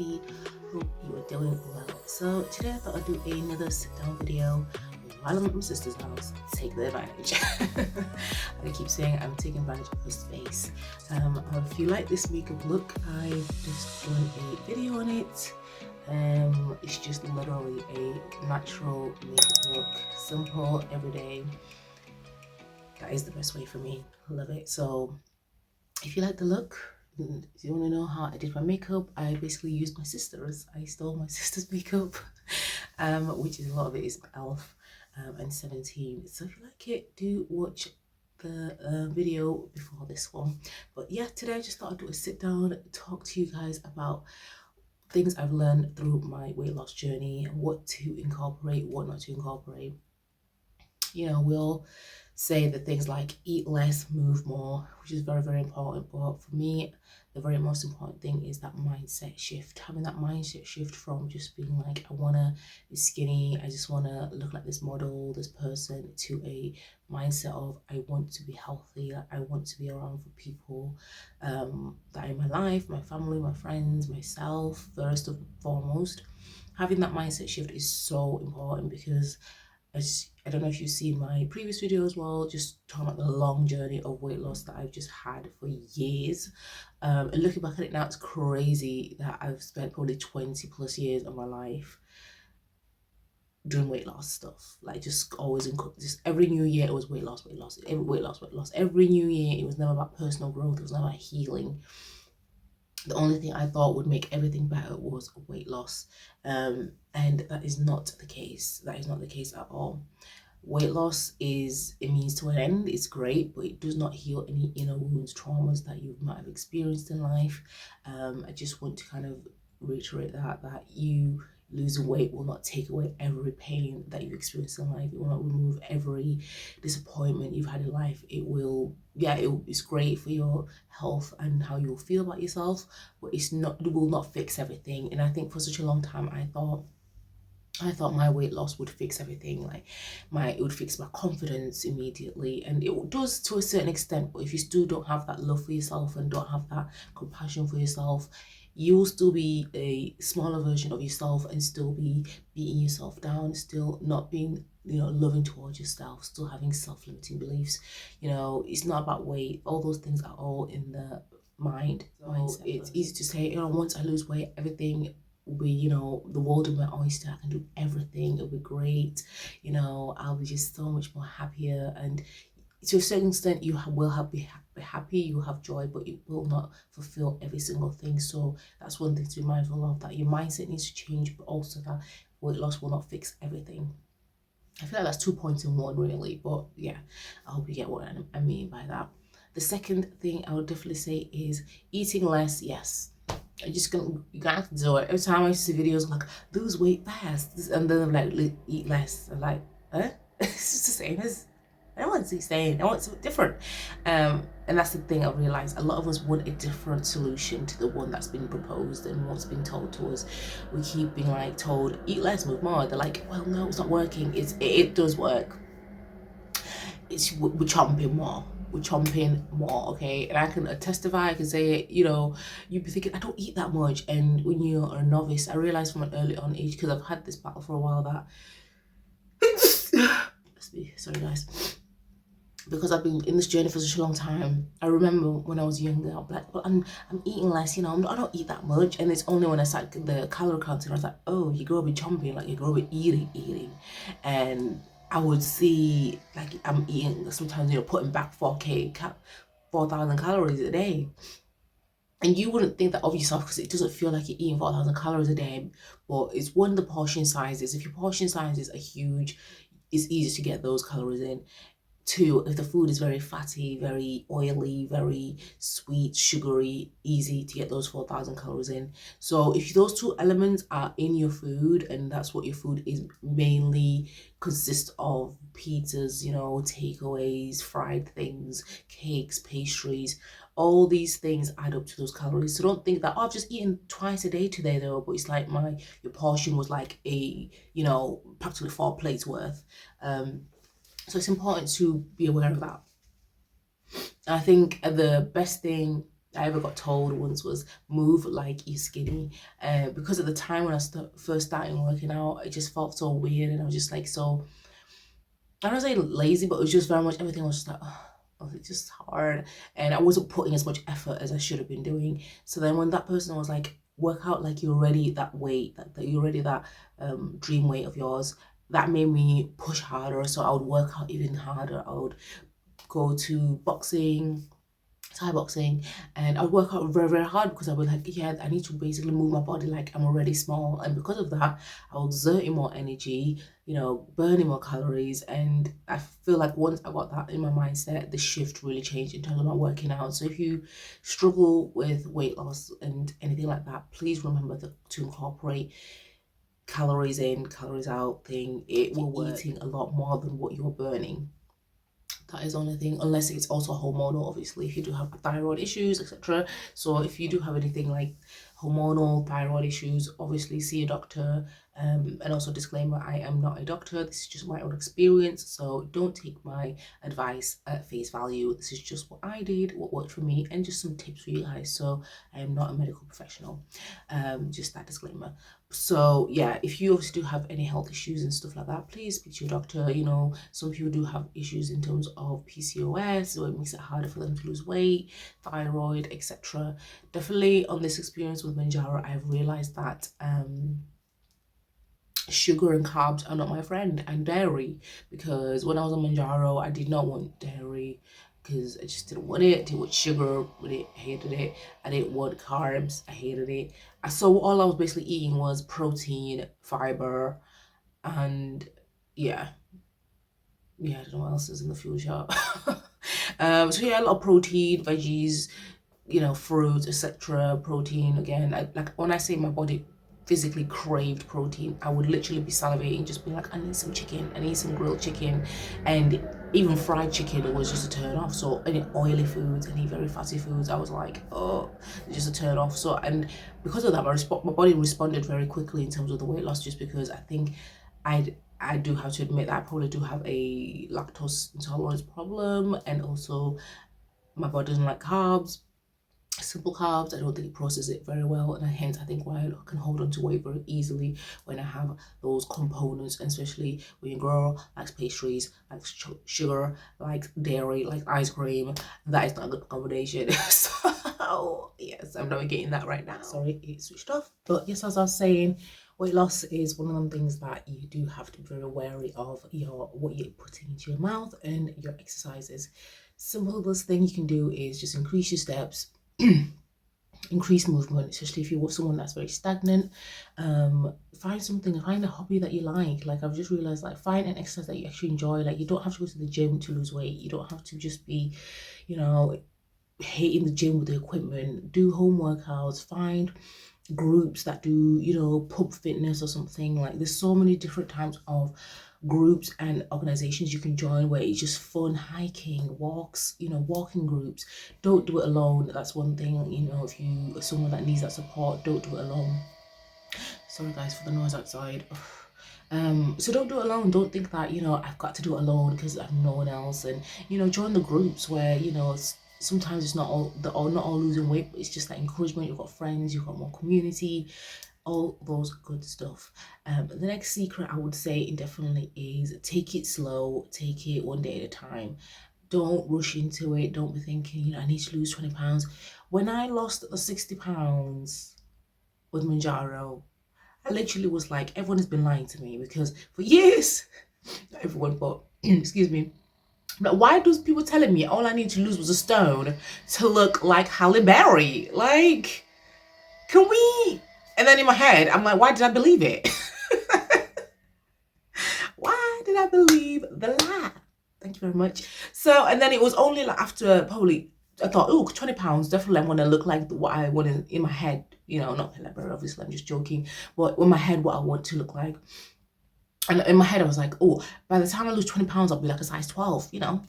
tea. Hope you are doing well. So today I thought I'd do another sit down video while I'm at my sister's house. Take the advantage. I keep saying I'm taking advantage of her space. If you like this makeup look, I've just done a video on it. It's just literally a natural makeup look, simple, everyday. That is the best way for me. I love it. So if you like the look, if you want to know how I did my makeup, I basically used my sister's. I stole my sister's makeup, which is a lot of it is e.l.f. And 17. So if you like it, do watch the video before this one. But yeah, today I just thought I'd do a sit down, talk to you guys about things I've learned through my weight loss journey, what to incorporate, what not to incorporate. You know, we'll say the things like eat less, move more, which is very, very important. But for me, the very most important thing is that mindset shift. Having that mindset shift from just being like, I want to be skinny, I just want to look like this model, this person, to a mindset of I want to be healthy, I want to be around for people that are in my life, my family, my friends, myself, first and foremost. Having that mindset shift is so important because I don't know if you've seen my previous video as well, just talking about the long journey of weight loss that I've just had for years. And looking back at it now, it's crazy that I've spent probably 20 plus years of my life doing weight loss stuff. Like just always, just every new year it was weight loss, every weight loss. Every new year it was never about personal growth, it was never about healing. The only thing I thought would make everything better was weight loss. And that is not the case. That is not the case at all. Weight loss is a means to an end. It's great, but it does not heal any inner wounds, traumas that you might have experienced in life. I just want to kind of reiterate that you losing weight will not take away every pain that you experience in life. It will not remove every disappointment you've had in life. It will, it's great for your health and how you'll feel about yourself, but it will not fix everything. And I think for such a long time I thought my weight loss would fix everything, like it would fix my confidence immediately, and it does to a certain extent. But if you still don't have that love for yourself and don't have that compassion for yourself, you will still be a smaller version of yourself and still be beating yourself down, still not being, loving towards yourself, still having self-limiting beliefs. It's not about weight. All those things are all in the mind. So it's easy to say, once I lose weight, everything will be, the world will be my oyster. I can do everything. It'll be great. I'll be just so much more happier. And to a certain extent, you will be happy, you will have joy, but it will not fulfill every single thing. So that's one thing to be mindful of, that your mindset needs to change, but also that weight loss will not fix everything. I feel like that's 2 points in one, really. But yeah, I hope you get what I mean by that. The second thing I would definitely say is eating less. Yes, you're gonna have to do it. Every time I see videos like lose weight fast, and then I'm like eat less, I'm like, it's just the same as, I don't want to be saying, I want something different. And that's the thing I realized. A lot of us want a different solution to the one that's been proposed and what's been told to us. We keep being like told, eat less, move more. They're like, well, no, it's not working. It does work. We're chomping more. We're chomping more, okay? And I can testify, I can say it, you'd be thinking, I don't eat that much. And when you're a novice, I realized from an early on age, because I've had this battle for a while, that sorry guys, because I've been in this journey for such a long time. I remember when I was younger, I'd be like, well, I'm eating less, I don't eat that much. And it's only when I started the calorie counting, I was like, oh, you grow up with chomping, like you grow up with eating. And I would see, like, I'm eating sometimes, putting back 4,000 calories a day. And you wouldn't think that of yourself because it doesn't feel like you're eating 4,000 calories a day. But it's one of the portion sizes. If your portion sizes are huge, it's easy to get those calories in. Two, if the food is very fatty, very oily, very sweet, sugary, easy to get those 4,000 calories in. So if those two elements are in your food, and that's what your food is mainly consists of, pizzas, takeaways, fried things, cakes, pastries, all these things add up to those calories. So don't think that, oh, I've just eaten twice a day today though, but it's like your portion was like practically 4 plates worth. So it's important to be aware of that. I think the best thing I ever got told once was move like you're skinny. Because at the time when I first started working out, it just felt so weird, and I was just like so, I don't say lazy, but it was just very much, everything was just like, oh, it's just hard, and I wasn't putting as much effort as I should have been doing. So then when that person was like, work out like you're already that weight, that you're already that dream weight of yours, that made me push harder. So I would work out even harder. I would go to boxing, Thai boxing, and I would work out very, very hard because I was like, yeah, I need to basically move my body like I'm already small. And because of that, I was exerting more energy, you know, burning more calories. And I feel like once I got that in my mindset, the shift really changed in terms of my working out. So if you struggle with weight loss and anything like that, please remember to incorporate calories in, calories out thing. It will work. Eating a lot more than what you're burning. That is the only thing, unless it's also hormonal, obviously, if you do have thyroid issues, etc. So if you do have anything like hormonal thyroid issues, obviously see a doctor. And also disclaimer, I am not a doctor, this is just my own experience, so don't take my advice at face value. This is just what I did, what worked for me, and just some tips for you guys. So I am not a medical professional, just that disclaimer. So yeah, if you obviously do have any health issues and stuff like that, please speak to your doctor. You know, some people do have issues in terms of PCOS, so it makes it harder for them to lose weight, thyroid, etc. Definitely on this experience with Manjaro, I've realized that sugar and carbs are not my friend, and dairy, because when I was on Manjaro, I did not want dairy because I just didn't want it. I didn't want sugar, really hated it. I didn't want carbs, I hated it. So all I was basically eating was protein, fiber, and yeah, I don't know what else is in the fuel shop. So yeah, a lot of protein, veggies, you know, fruits, etc. Protein again. Like when I say my body physically craved protein, I would literally be salivating, just be like, I need some chicken, I need some grilled chicken, and even fried chicken was just a turn off. So any oily foods, any very fatty foods, I was like, oh, just a turn off. So, and because of that, my body responded very quickly in terms of the weight loss, just because I think I do have to admit that I probably do have a lactose intolerance problem, and also my body doesn't like carbs, simple carbs. I don't think it processes it very well, and hence I think why I can hold on to weight very easily when I have those components, and especially when you grow likes pastries, like sugar, like dairy, like ice cream. That is not a good combination. So yes, I'm navigating that right now. Sorry, it switched off. But yes, as I was saying, weight loss is one of them things that you do have to be very wary of what you're putting into your mouth and your exercises. Simplest thing you can do is just increase your steps, increase movement, especially if you're someone that's very stagnant. Find a hobby that you like I've just realized, like find an exercise that you actually enjoy. Like you don't have to go to the gym to lose weight, you don't have to just be, you know, hating the gym with the equipment. Do home workouts, find groups that do, you know, pub fitness or something. Like there's so many different types of groups and organizations you can join where it's just fun, hiking, walks, you know, walking groups. Don't do it alone. That's one thing, you know, if you are someone that needs that support, don't do it alone. Sorry guys for the noise outside. So don't do it alone. Don't think that, you know, I've got to do it alone because I have no one else. And, you know, join the groups where, you know, sometimes it's not all losing weight, but it's just that encouragement. You've got friends, you've got more community, all those good stuff. The next secret I would say definitely is take it slow, take it one day at a time. Don't rush into it. Don't be thinking, you know, I need to lose 20 pounds. When I lost the 60 pounds with Manjaro, I literally was like, everyone has been lying to me, because for years, not everyone, but excuse me, but why does people telling me all I need to lose was a stone to look like Halle Berry? Like, can we? And then in my head, I'm like, why did I believe it? Why did I believe the lie? Thank you very much. So, and then it was only like after probably, I thought, oh, 20 pounds, definitely I want to look like what I wanted in my head. You know, not Halle Berry, obviously, I'm just joking. But in my head, what I want to look like. And in my head, I was like, oh, by the time I lose 20 pounds, I'll be like a size 12, you know.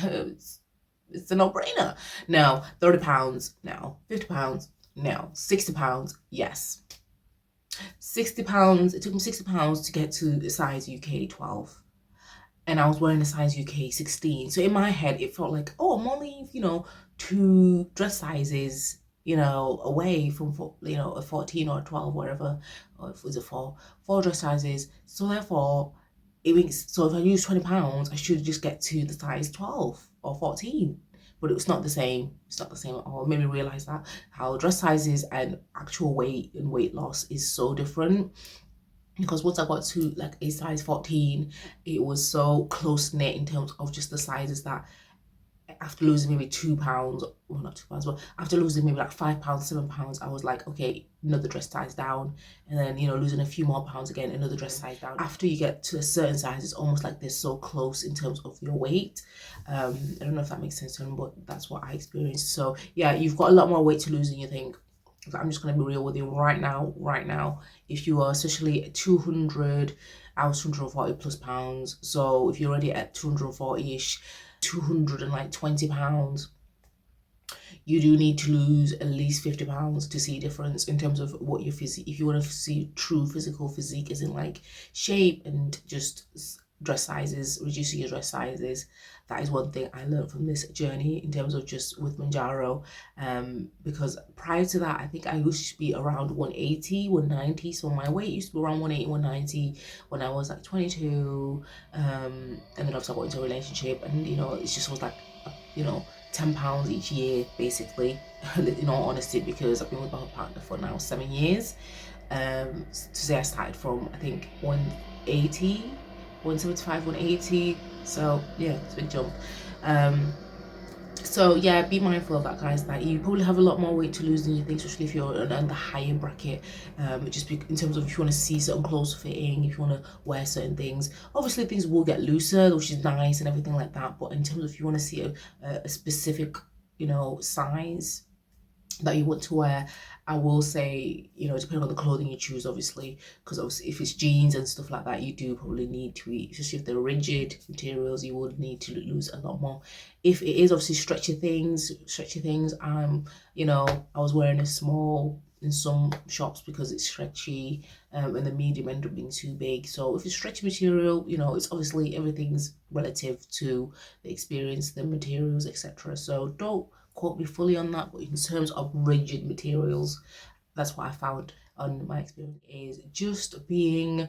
It's a no-brainer. Now, 30 pounds, now. 50 pounds, now. 60 pounds, yes. 60 pounds, it took me 60 pounds to get to the size UK 12. and I was wearing a size UK 16. So in my head, it felt like, oh, I'm only, you know, 2 dress sizes, you know, away from, you know, a 14 or a 12, whatever, or if it was a 4 dress sizes. So therefore, it makes, so if I use £20, I should just get to the size 12 or 14. But it's not the same. It's not the same at all. It made me realize that how dress sizes and actual weight and weight loss is so different, because once I got to like a size 14, it was so close knit in terms of just the sizes that after losing maybe £2, well not £2, but after losing maybe like £5, £7, I was like, okay, another dress size down, and then, you know, losing a few more pounds again, another dress size down. After you get to a certain size, it's almost like they're so close in terms of your weight. I don't know if that makes sense to them, but that's what I experienced. So yeah, you've got a lot more weight to lose than you think. I'm just gonna be real with you right now. If you are especially at 200, I was 240 plus pounds. So if you're already at 240-ish, 220 pounds, you do need to lose at least 50 pounds to see a difference in terms of what your physique, if you want to see true physical physique, as in like shape and just dress sizes, reducing your dress sizes. That is one thing I learned from this journey in terms of just with Manjaro, because prior to that, I think I used to be around 180, 190. So my weight used to be around 180, 190 when I was like 22, and then obviously I got into a relationship, and you know, it just was like, you know, £10 each year basically, in all honesty, because I've been with my partner for now 7 years. To say I started from, I think, 180, 175, 180. So yeah, it's a big jump. So yeah, be mindful of that, guys, that you probably have a lot more weight to lose than you think, especially if you're in the higher bracket. Just in terms of if you want to see certain clothes fitting, if you want to wear certain things, obviously things will get looser, which is nice and everything like that. But in terms of if you want to see a specific, you know, size that you want to wear, I will say, you know, depending on the clothing you choose, obviously, because obviously if it's jeans and stuff like that, you do probably need to eat, especially if they're rigid materials, you would need to lose a lot more. If it is obviously stretchy things, you know, I was wearing a small in some shops because it's stretchy, and the medium ended up being too big. So if it's stretchy material, you know, it's obviously everything's relative to the experience, the materials, etc. So don't quote me fully on that, but in terms of rigid materials, that's what I found on my experience, is just being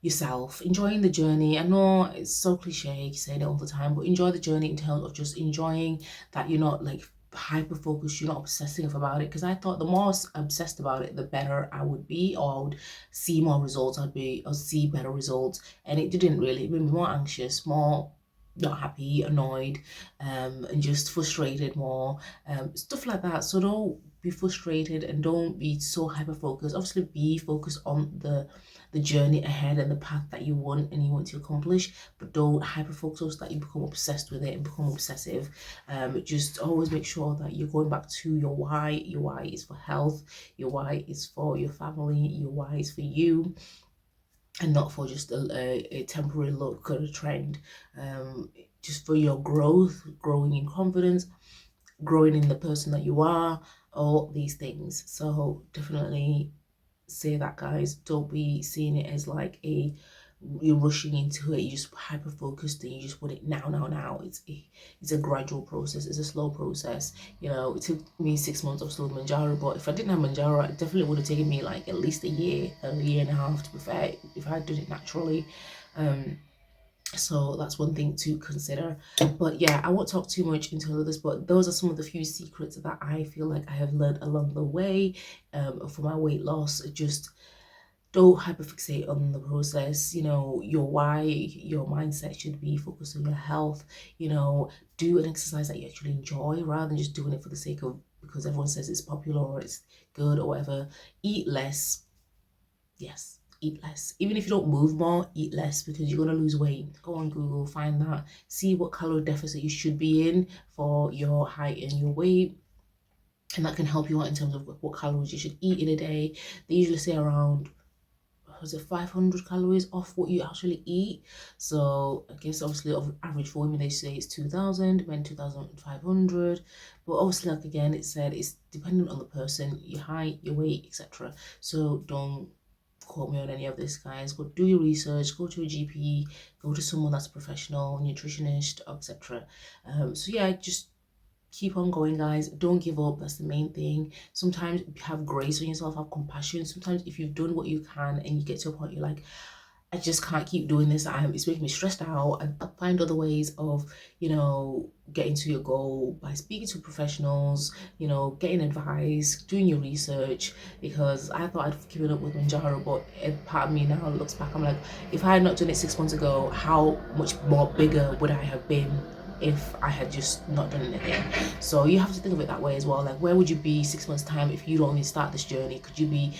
yourself, enjoying the journey. I know it's so cliche saying it all the time, but enjoy the journey in terms of just enjoying that you're not like hyper focused, you're not obsessive about it, because I thought the more obsessed about it, the better I would be, or I would see more results, I'll see better results, and it didn't really. It made me more anxious, more not happy, annoyed, and just frustrated more, stuff like that. So don't be frustrated and don't be so hyper focused. Obviously be focused on the journey ahead and the path that you want and you want to accomplish, but don't hyper focus that you become obsessed with it and become obsessive. Just always make sure that you're going back to your why. Your why is for health, your why is for your family, your why is for you, and not for just a temporary look or a trend. Just for your growth, growing in confidence, growing in the person that you are, all these things. So definitely say that, guys. Don't be seeing it as like you're rushing into it, you just hyper focused and you just want it now. It's a gradual process, it's a slow process. You know, it took me 6 months of slow Manjaro, but if I didn't have Manjaro, it definitely would have taken me like at least a year and a half, to be fair, if I had done it naturally. So that's one thing to consider. But yeah, I won't talk too much into this, but those are some of the few secrets that I feel like I have learned along the way, for my weight loss. Just don't hyperfixate on the process. You know, your why, your mindset should be focused on your health. You know, do an exercise that you actually enjoy rather than just doing it for the sake of, because everyone says it's popular or it's good or whatever. Eat less. Yes, eat less. Even if you don't move more, eat less, because you're going to lose weight. Go on Google, find that, see what calorie deficit you should be in for your height and your weight, and that can help you out in terms of what calories you should eat in a day. They usually say around, was it 500 calories off what you actually eat. So I guess obviously of average for women, they say it's 2000, men 2500, but obviously, like again, it said it's dependent on the person, your height, your weight, etc. So don't quote me on any of this, guys. Go do your research, go to a GP, go to someone that's a professional, nutritionist, etc. So yeah, just keep on going, guys. Don't give up. That's the main thing. Sometimes have grace on yourself, have compassion. Sometimes if you've done what you can and you get to a point you're like, I just can't keep doing this. It's making me stressed out. And find other ways of, getting to your goal by speaking to professionals, getting advice, doing your research. Because I thought I'd given up with Manjaro, but part of me now looks back, I'm like, if I had not done it 6 months ago, how much more bigger would I have been if I had just not done anything? So you have to think of it that way as well. Like, where would you be 6 months time if you'd only start this journey? Could you be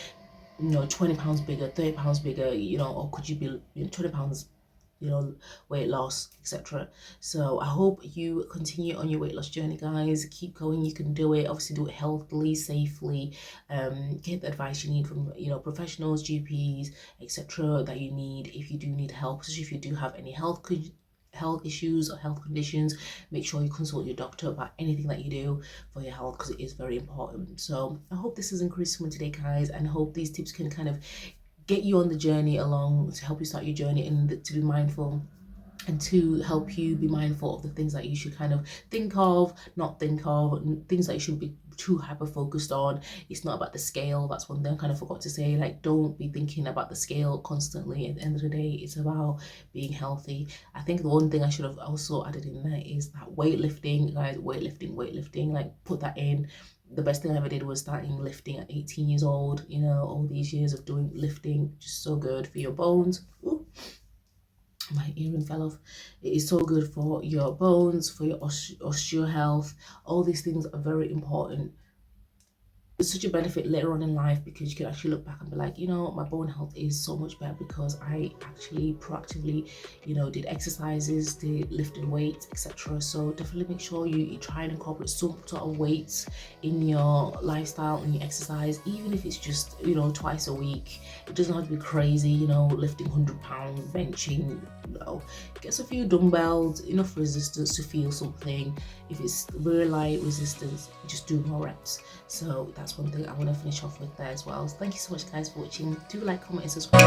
20 pounds bigger, 30 pounds bigger, or could you be 20 pounds, weight loss, etc. So I hope you continue on your weight loss journey, guys. Keep going. You can do it. Obviously do it healthily, safely. Get the advice you need from professionals, GPs, etc. that you need if you do need help, especially if you do have any health issues or health conditions. Make sure you consult your doctor about anything that you do for your health, because it is very important. So I hope this has increased someone today, guys, and hope these tips can kind of get you on the journey along, to help you start your journey, and to be mindful and to help you be mindful of the things that you should kind of not think of, things that you shouldn't be too hyper focused on. It's not about the scale. That's one thing I kind of forgot to say. Like, don't be thinking about the scale constantly. At the end of the day, it's about being healthy. I think the one thing I should have also added in there is that weightlifting, guys. Weightlifting, like, put that in. The best thing I ever did was starting lifting at 18 years old. All these years of doing lifting, just so good for your bones. Ooh, my earring fell off. It is so good for your bones, for your osteo health. All these things are very important. It's such a benefit later on in life, because you can actually look back and be like, my bone health is so much better because I actually proactively, did exercises, did lifted weights, etc. So definitely make sure you try and incorporate some sort of weights in your lifestyle and your exercise, even if it's just, twice a week. It doesn't have to be crazy, lifting 100 pounds, benching, Get a few dumbbells, enough resistance to feel something. If it's very light resistance, just do more reps. So that's one thing I want to finish off with there as well. So thank you so much, guys, for watching. Do like, comment, and subscribe.